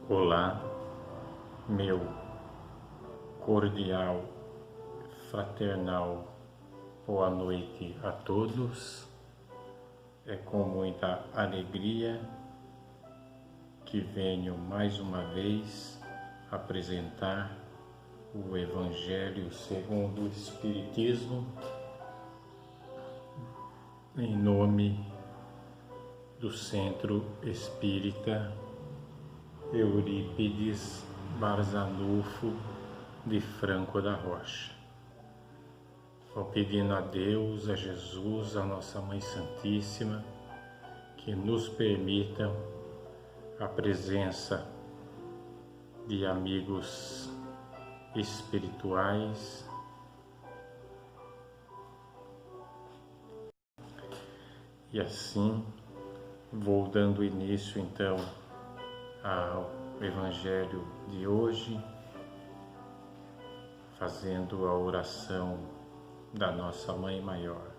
Olá, meu cordial, fraternal boa noite a todos. É com muita alegria que venho mais uma vez apresentar o Evangelho segundo o Espiritismo, em nome do Centro Espírita Eurípides Barzanufo de Franco da Rocha. Vou pedindo a Deus, a Jesus, a Nossa Mãe Santíssima, que nos permitam a presença de amigos espirituais e assim vou dando início então ao Evangelho de hoje, fazendo a oração da nossa Mãe Maior.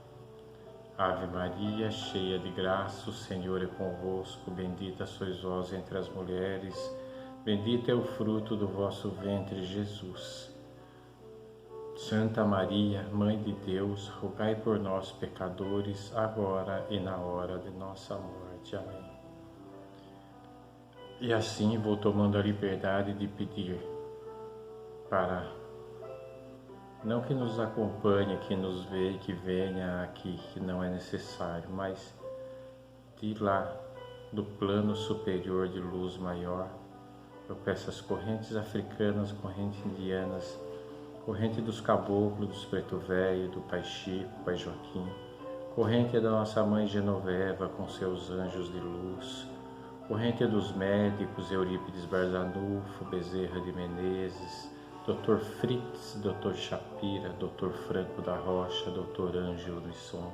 Ave Maria, cheia de graça, o Senhor é convosco, bendita sois vós entre as mulheres, bendito é o fruto do vosso ventre, Jesus. Santa Maria, Mãe de Deus, rogai por nós, pecadores, agora e na hora de nossa morte. Amém. E assim vou tomando a liberdade de pedir para, não que nos acompanhe, que nos vê, que venha aqui, que não é necessário, mas de lá, do plano superior de luz maior, eu peço as correntes africanas, correntes indianas, corrente dos caboclos, dos preto velho, do Pai Chico, Pai Joaquim, corrente da nossa Mãe Genoveva com seus anjos de luz, corrente dos médicos, Eurípides Barzanufo, Bezerra de Menezes, Dr. Fritz, Dr. Shapira, Dr. Franco da Rocha, Dr. Ângelo Lisson,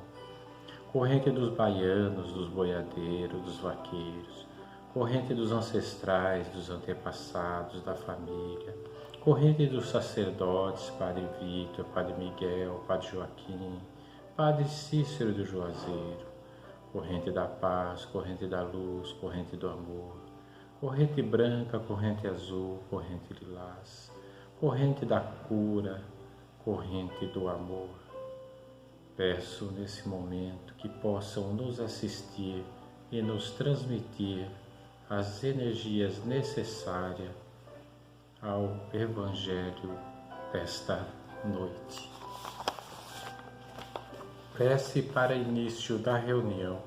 corrente dos baianos, dos boiadeiros, dos vaqueiros, corrente dos ancestrais, dos antepassados, da família, corrente dos sacerdotes, Padre Vítor, Padre Miguel, Padre Joaquim, Padre Cícero do Juazeiro, corrente da paz, corrente da luz, corrente do amor, corrente branca, corrente azul, corrente lilás, corrente da cura, corrente do amor. Peço nesse momento que possam nos assistir e nos transmitir as energias necessárias ao Evangelho desta noite. Prece para início da reunião.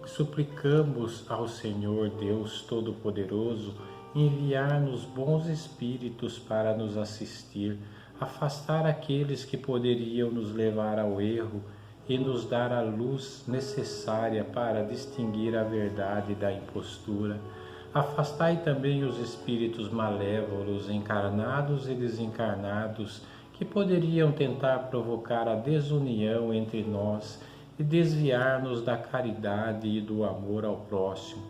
Suplicamos ao Senhor Deus Todo-Poderoso enviar-nos bons espíritos para nos assistir, afastar aqueles que poderiam nos levar ao erro e nos dar a luz necessária para distinguir a verdade da impostura. Afastai também os espíritos malévolos, encarnados e desencarnados, que poderiam tentar provocar a desunião entre nós e desviar-nos da caridade e do amor ao próximo.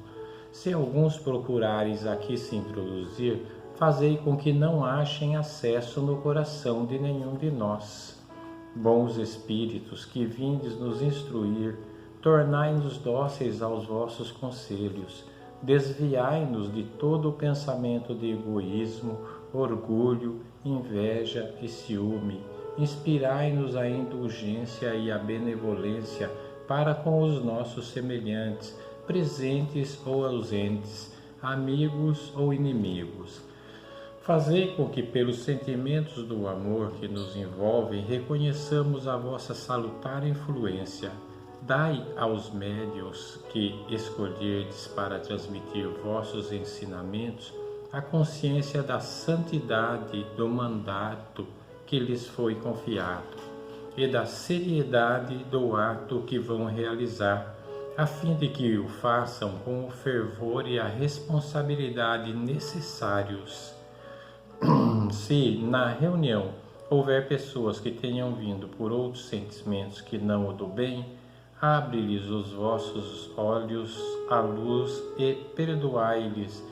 Se alguns procurares aqui se introduzir, fazei com que não achem acesso no coração de nenhum de nós. Bons espíritos, que vindes nos instruir, tornai-nos dóceis aos vossos conselhos, desviai-nos de todo o pensamento de egoísmo, orgulho, inveja e ciúme, inspirai-nos a indulgência e a benevolência para com os nossos semelhantes, presentes ou ausentes, amigos ou inimigos. Fazei com que, pelos sentimentos do amor que nos envolvem, reconheçamos a vossa salutar influência. Dai aos médiuns que escolherdes para transmitir vossos ensinamentos a consciência da santidade do mandato que lhes foi confiado e da seriedade do ato que vão realizar, a fim de que o façam com o fervor e a responsabilidade necessários. Se na reunião houver pessoas que tenham vindo por outros sentimentos que não o do bem, abre-lhes os vossos olhos à luz e perdoai-lhes,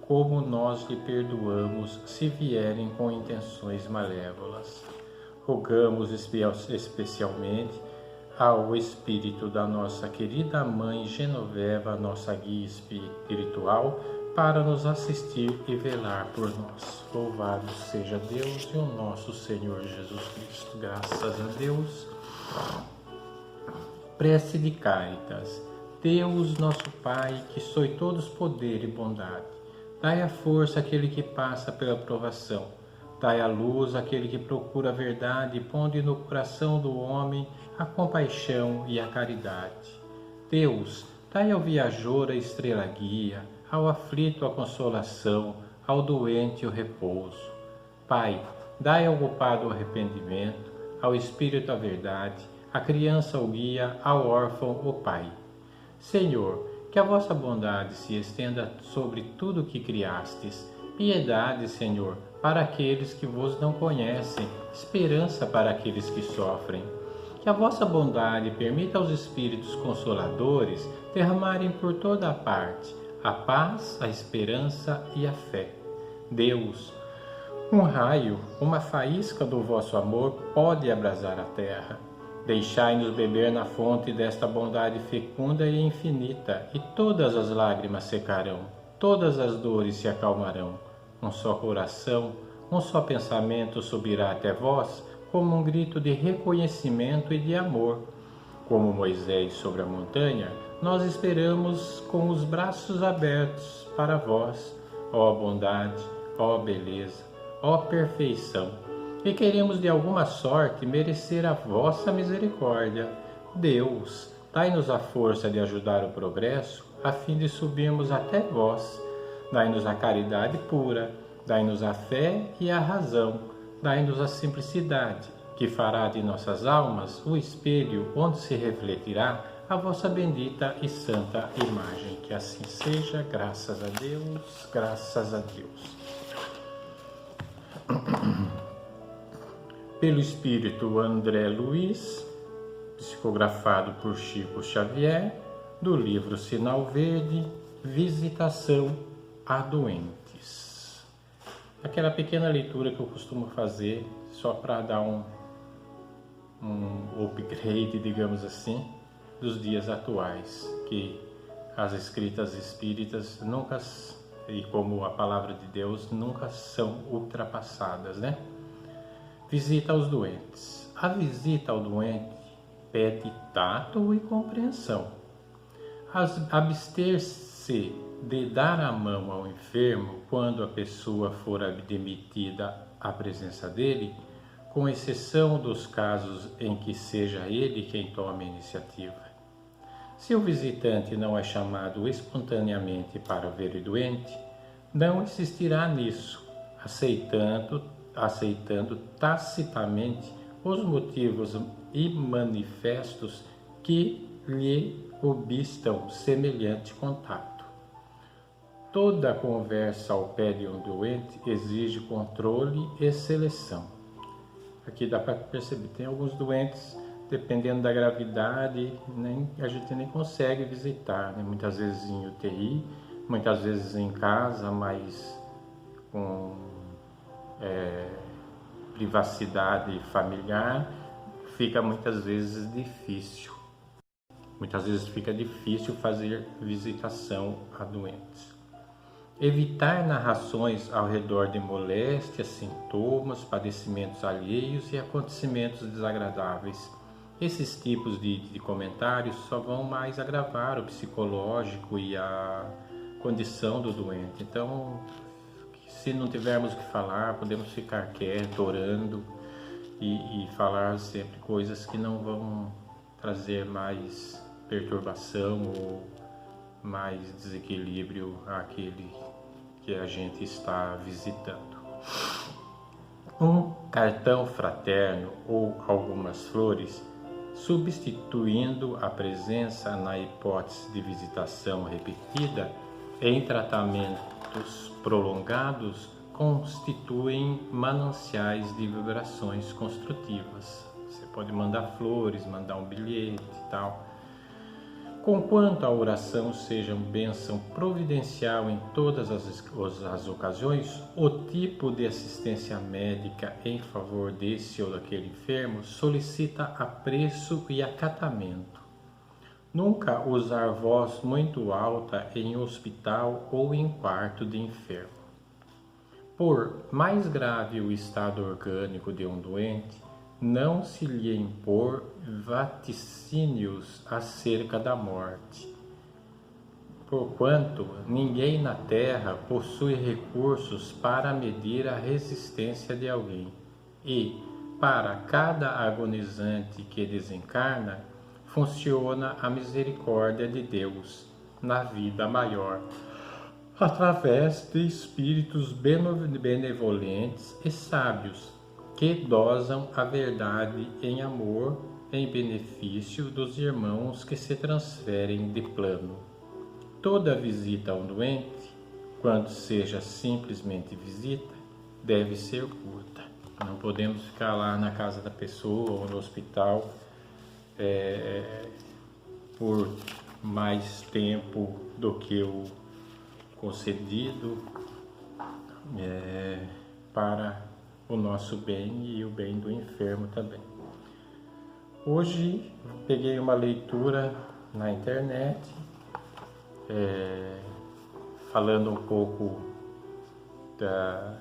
como nós lhe perdoamos se vierem com intenções malévolas. Rogamos especialmente ao espírito da nossa querida Mãe Genoveva, nossa guia espiritual, para nos assistir e velar por nós. Louvado seja Deus e o nosso Senhor Jesus Cristo. Graças a Deus. Prece de Caritas. Deus, nosso Pai, que sois todos poder e bondade, dai a força àquele que passa pela provação, dai a luz àquele que procura a verdade, pondo no coração do homem a compaixão e a caridade. Deus, dai ao viajor a estrela guia, ao aflito a consolação, ao doente o repouso. Pai, dai ao culpado o arrependimento, ao espírito a verdade, à criança o guia, ao órfão o pai. Senhor, que a vossa bondade se estenda sobre tudo o que criastes. Piedade, Senhor, para aqueles que vos não conhecem, esperança para aqueles que sofrem. Que a vossa bondade permita aos Espíritos Consoladores derramarem por toda a parte a paz, a esperança e a fé. Deus, um raio, uma faísca do vosso amor pode abrasar a terra. Deixai-nos beber na fonte desta bondade fecunda e infinita, e todas as lágrimas secarão, todas as dores se acalmarão. Um só coração, um só pensamento subirá até vós, como um grito de reconhecimento e de amor. Como Moisés sobre a montanha, nós esperamos com os braços abertos para vós, ó bondade, ó beleza, ó perfeição. E queremos de alguma sorte merecer a vossa misericórdia. Deus, dai-nos a força de ajudar o progresso, a fim de subirmos até vós. Dai-nos a caridade pura, dai-nos a fé e a razão, dai-nos a simplicidade, que fará de nossas almas o espelho onde se refletirá a vossa bendita e santa imagem. Que assim seja, graças a Deus, graças a Deus. Pelo Espírito André Luiz, psicografado por Chico Xavier, do livro Sinal Verde, Visitação a Doentes. Aquela pequena leitura que eu costumo fazer só para dar um upgrade, digamos assim, dos dias atuais, que as escritas espíritas nunca, e como a palavra de Deus, nunca são ultrapassadas, né? Visita aos doentes. A visita ao doente pede tato e compreensão. Abster-se de dar a mão ao enfermo quando a pessoa for admitida à presença dele, com exceção dos casos em que seja ele quem tome a iniciativa. Se o visitante não é chamado espontaneamente para ver o doente, não insistirá nisso, aceitando tacitamente os motivos e manifestos que lhe obstam semelhante contato. Toda conversa ao pé de um doente exige controle e seleção. Aqui dá para perceber, tem alguns doentes, dependendo da gravidade, a gente nem consegue visitar, né? Muitas vezes em UTI, muitas vezes em casa, mas com privacidade familiar, fica muitas vezes difícil. Muitas vezes fica difícil fazer visitação a doentes. Evitar narrações ao redor de moléstias, sintomas, padecimentos alheios e acontecimentos desagradáveis. Esses tipos de comentários só vão mais agravar o psicológico e a condição do doente. Então, se não tivermos o que falar, podemos ficar quietos, orando e falar sempre coisas que não vão trazer mais perturbação ou mais desequilíbrio àquele que a gente está visitando. Um cartão fraterno ou algumas flores, substituindo a presença na hipótese de visitação repetida em tratamentos prolongados, constituem mananciais de vibrações construtivas. Você pode mandar flores, mandar um bilhete e tal. Conquanto a oração seja uma bênção providencial em todas as ocasiões, o tipo de assistência médica em favor desse ou daquele enfermo solicita apreço e acatamento. Nunca usar voz muito alta em hospital ou em quarto de enfermo. Por mais grave o estado orgânico de um doente, não se lhe impor vaticínios acerca da morte, porquanto ninguém na terra possui recursos para medir a resistência de alguém, e, para cada agonizante que desencarna, funciona a misericórdia de Deus na vida maior, através de espíritos benevolentes e sábios, que dosam a verdade em amor em benefício dos irmãos que se transferem de plano. Toda visita a um doente, quando seja simplesmente visita, deve ser curta. Não podemos ficar lá na casa da pessoa ou no hospital por mais tempo do que o concedido para o nosso bem e o bem do enfermo também. Hoje peguei uma leitura na internet falando um pouco da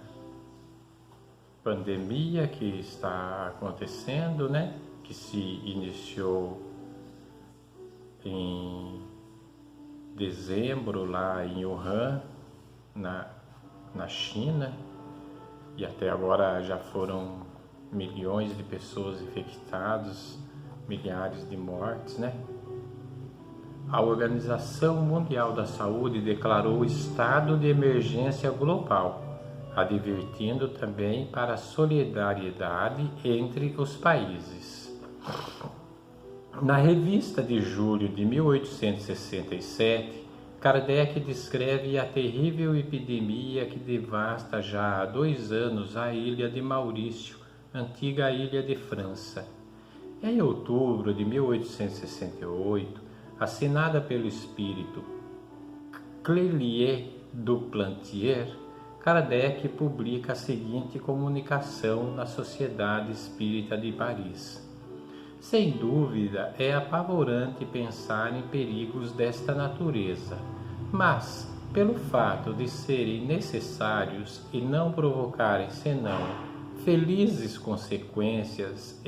pandemia que está acontecendo, né? Que se iniciou em dezembro lá em Wuhan, na China, e até agora já foram milhões de pessoas infectadas, milhares de mortes, né? A Organização Mundial da Saúde declarou estado de emergência global, advertindo também para a solidariedade entre os países. Na revista de julho de 1867, Kardec descreve a terrível epidemia que devasta já há 2 anos a ilha de Maurício, antiga ilha de França. Em outubro de 1868, assinada pelo espírito Clélie du Plantier, Kardec publica a seguinte comunicação na Sociedade Espírita de Paris. Sem dúvida, é apavorante pensar em perigos desta natureza, mas, pelo fato de serem necessários e não provocarem senão felizes consequências,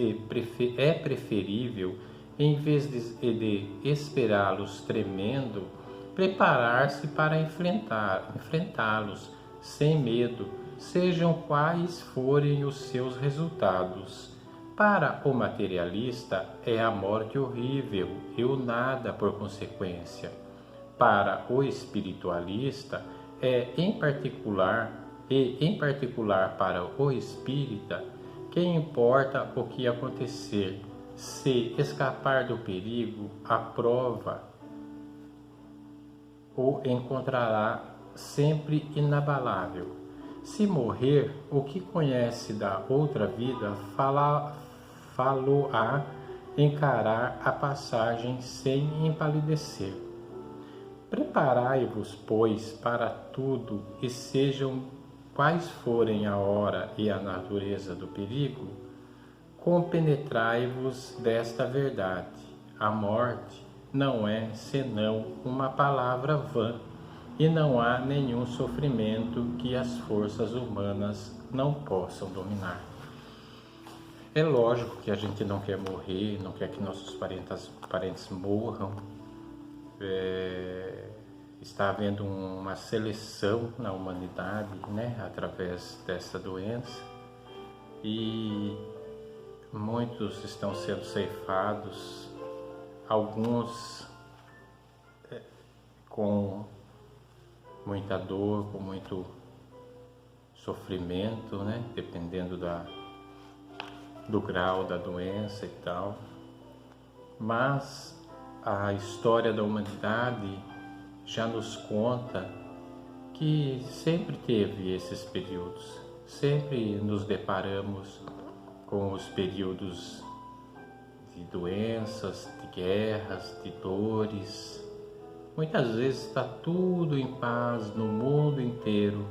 é preferível, em vez de esperá-los tremendo, preparar-se para enfrentá-los sem medo, sejam quais forem os seus resultados. Para o materialista é a morte horrível e o nada por consequência. Para o espiritualista em particular para o espírita, que importa o que acontecer, se escapar do perigo, a prova o encontrará sempre inabalável. Se morrer, o que conhece da outra vida falo-á encarar a passagem sem empalidecer. Preparai-vos, pois, para tudo, e sejam quais forem a hora e a natureza do perigo, compenetrai-vos desta verdade. A morte não é senão uma palavra vã, e não há nenhum sofrimento que as forças humanas não possam dominar. É lógico que a gente não quer morrer, não quer que nossos parentes morram. Está havendo uma seleção na humanidade, né, através dessa doença, e muitos estão sendo ceifados, alguns com muita dor, com muito sofrimento, né? Dependendo do grau da doença e tal. Mas a história da humanidade já nos conta que sempre teve esses períodos, sempre nos deparamos com os períodos de doenças, de guerras, de dores. Muitas vezes está tudo em paz no mundo inteiro,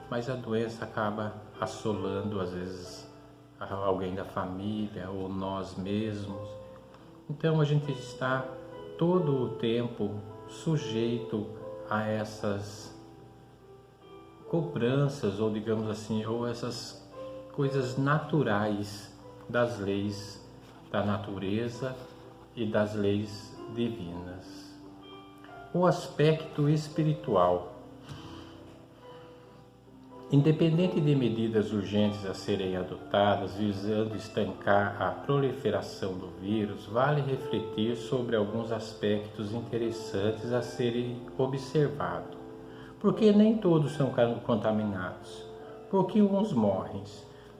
mas a doença acaba assolando, às vezes, alguém da família ou nós mesmos. Então a gente está todo o tempo sujeito a essas cobranças, ou digamos assim, ou essas coisas naturais das leis da natureza e das leis divinas. O aspecto espiritual. Independente de medidas urgentes a serem adotadas visando estancar a proliferação do vírus, vale refletir sobre alguns aspectos interessantes a serem observados. Por que nem todos são contaminados? Por que uns morrem?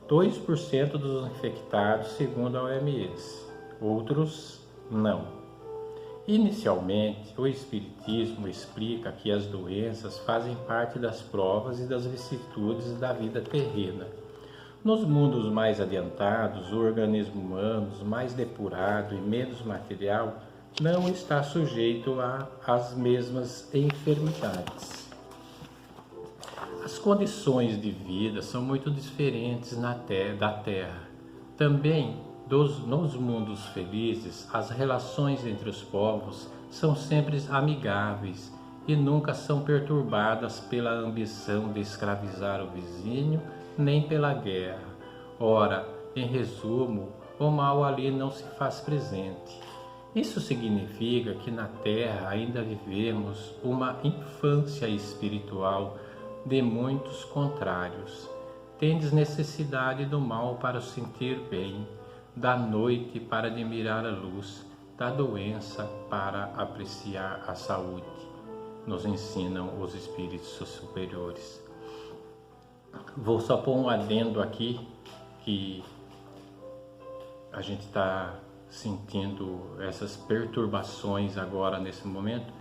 2% dos infectados, segundo a OMS, outros não. Inicialmente, o Espiritismo explica que as doenças fazem parte das provas e das vicissitudes da vida terrena. Nos mundos mais adiantados, o organismo humano, mais depurado e menos material, não está sujeito às mesmas enfermidades. As condições de vida são muito diferentes da Terra. Também, nos mundos felizes, as relações entre os povos são sempre amigáveis e nunca são perturbadas pela ambição de escravizar o vizinho, nem pela guerra. Ora, em resumo, o mal ali não se faz presente. Isso significa que na Terra ainda vivemos uma infância espiritual de muitos contrários. Tendes necessidade do mal para o sentir bem, da noite para admirar a luz, da doença para apreciar a saúde, nos ensinam os espíritos superiores. Vou só pôr um adendo aqui, que a gente está sentindo essas perturbações agora nesse momento,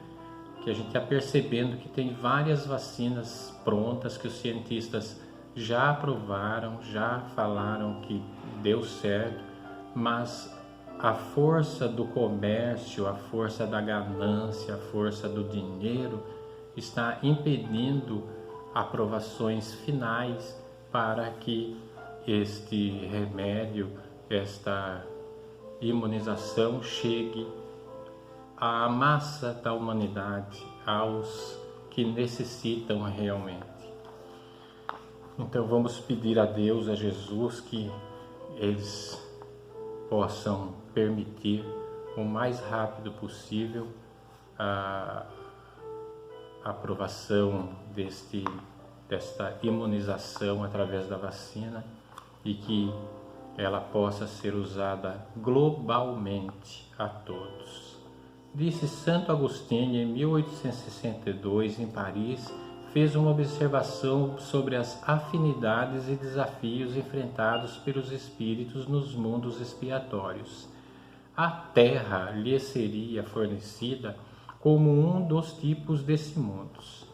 que a gente está percebendo que tem várias vacinas prontas que os cientistas já aprovaram, já falaram que deu certo, mas a força do comércio, a força da ganância, a força do dinheiro está impedindo aprovações finais para que este remédio, esta imunização chegue à massa da humanidade, aos que necessitam realmente. Então vamos pedir a Deus, a Jesus, que eles possam permitir o mais rápido possível a aprovação desta imunização através da vacina e que ela possa ser usada globalmente a todos. Disse Santo Agostinho em 1862, em Paris, fez uma observação sobre as afinidades e desafios enfrentados pelos espíritos nos mundos expiatórios. A Terra lhe seria fornecida como um dos tipos desses mundos.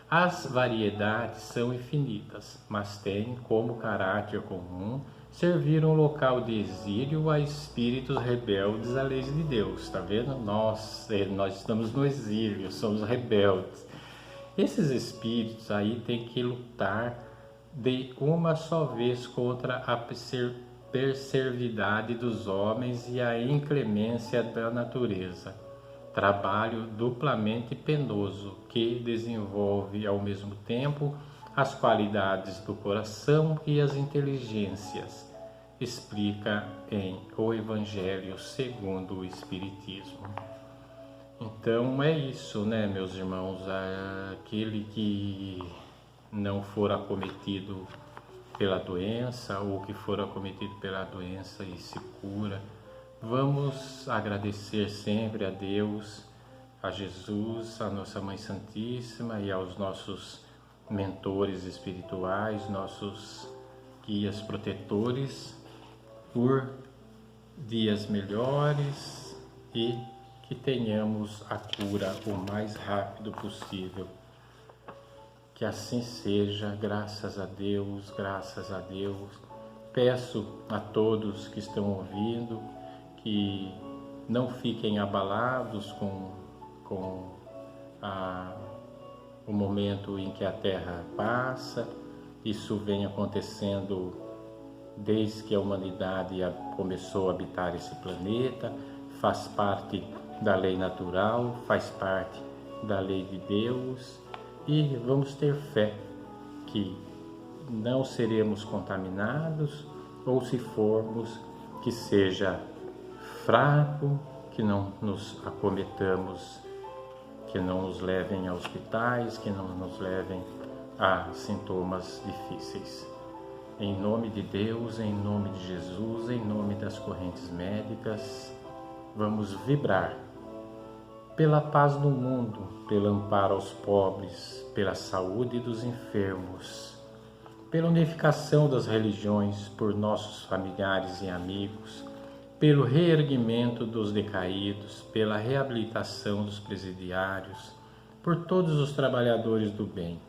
As variedades são infinitas, mas têm como caráter comum servir um local de exílio a espíritos rebeldes à lei de Deus. Está vendo? Nós estamos no exílio, somos rebeldes. Esses espíritos aí têm que lutar de uma só vez contra a perservidade dos homens e a inclemência da natureza. Trabalho duplamente penoso que desenvolve ao mesmo tempo as qualidades do coração e as inteligências, explica em O Evangelho segundo o Espiritismo. Então é isso, né, meus irmãos? Aquele que não for acometido pela doença ou que for acometido pela doença e se cura, vamos agradecer sempre a Deus, a Jesus, a nossa Mãe Santíssima e aos nossos mentores espirituais, nossos guias protetores, por dias melhores e que tenhamos a cura o mais rápido possível. Que assim seja, graças a Deus, graças a Deus. Peço a todos que estão ouvindo que não fiquem abalados com o momento em que a Terra passa. Isso vem acontecendo desde que a humanidade começou a habitar esse planeta, faz parte da lei natural, faz parte da lei de Deus, e vamos ter fé que não seremos contaminados, ou se formos, que seja fraco, que não nos acometamos, que não nos levem a hospitais, que não nos levem a sintomas difíceis. Em nome de Deus, em nome de Jesus, em nome das correntes médicas, vamos vibrar pela paz no mundo, pelo amparo aos pobres, pela saúde dos enfermos, pela unificação das religiões, por nossos familiares e amigos, pelo reerguimento dos decaídos, pela reabilitação dos presidiários, por todos os trabalhadores do bem,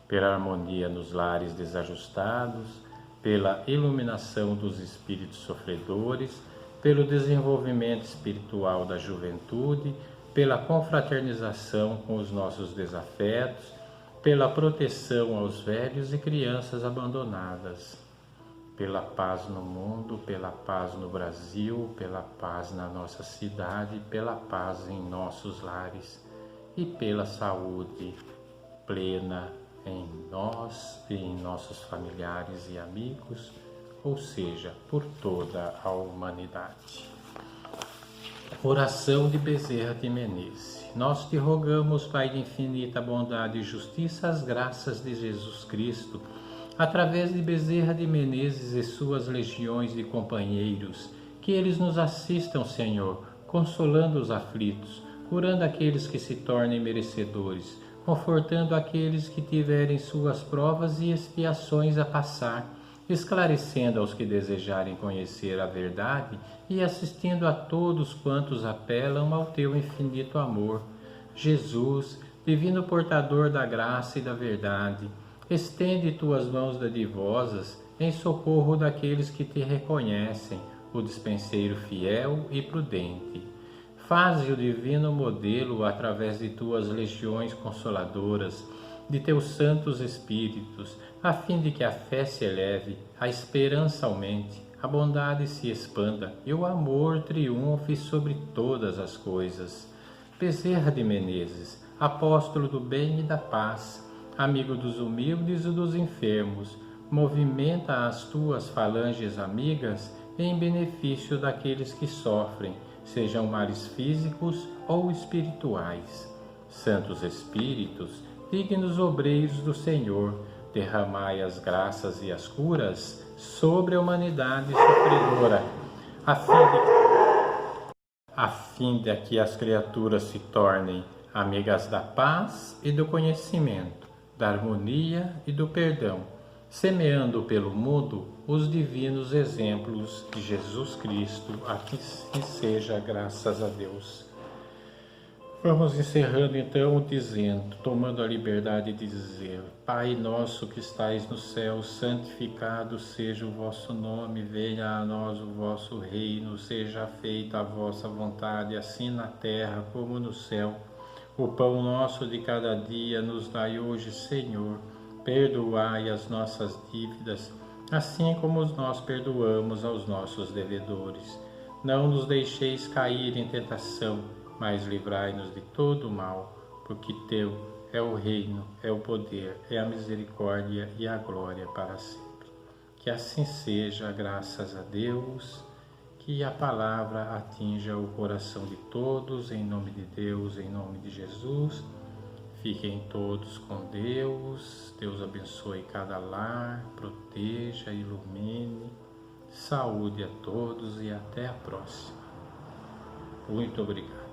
pela harmonia nos lares desajustados, pela iluminação dos espíritos sofredores, pelo desenvolvimento espiritual da juventude, pela confraternização com os nossos desafetos, pela proteção aos velhos e crianças abandonadas, pela paz no mundo, pela paz no Brasil, pela paz na nossa cidade, pela paz em nossos lares e pela saúde plena em nós e em nossos familiares e amigos, ou seja, por toda a humanidade. Oração de Bezerra de Menezes. Nós te rogamos, Pai de infinita bondade e justiça, as graças de Jesus Cristo, através de Bezerra de Menezes e suas legiões de companheiros, que eles nos assistam, Senhor, consolando os aflitos, curando aqueles que se tornem merecedores, confortando aqueles que tiverem suas provas e expiações a passar, esclarecendo aos que desejarem conhecer a verdade e assistindo a todos quantos apelam ao teu infinito amor. Jesus, divino portador da graça e da verdade, estende tuas mãos dadivosas em socorro daqueles que te reconhecem, o dispenseiro fiel e prudente. Faze o divino modelo através de tuas legiões consoladoras, de teus santos espíritos, a fim de que a fé se eleve, a esperança aumente, a bondade se expanda e o amor triunfe sobre todas as coisas. Bezerra de Menezes, apóstolo do bem e da paz, amigo dos humildes e dos enfermos, movimenta as tuas falanges amigas em benefício daqueles que sofrem, sejam males físicos ou espirituais. Santos Espíritos, dignos obreiros do Senhor, derramai as graças e as curas sobre a humanidade sofredora, a fim de que as criaturas se tornem amigas da paz e do conhecimento, da harmonia e do perdão, semeando pelo mundo os divinos exemplos de Jesus Cristo, a que seja graças a Deus. Vamos encerrando então dizendo, tomando a liberdade de dizer: Pai nosso que estais no céu, santificado seja o vosso nome, venha a nós o vosso reino, seja feita a vossa vontade, assim na terra como no céu. O pão nosso de cada dia nos dai hoje, Senhor. Perdoai as nossas dívidas, assim como nós perdoamos aos nossos devedores. Não nos deixeis cair em tentação, mas livrai-nos de todo o mal, porque teu é o reino, é o poder, é a misericórdia e a glória para sempre. Que assim seja, graças a Deus, que a palavra atinja o coração de todos, em nome de Deus, em nome de Jesus. Fiquem todos com Deus, Deus abençoe cada lar, proteja, ilumine, saúde a todos e até a próxima. Muito obrigado.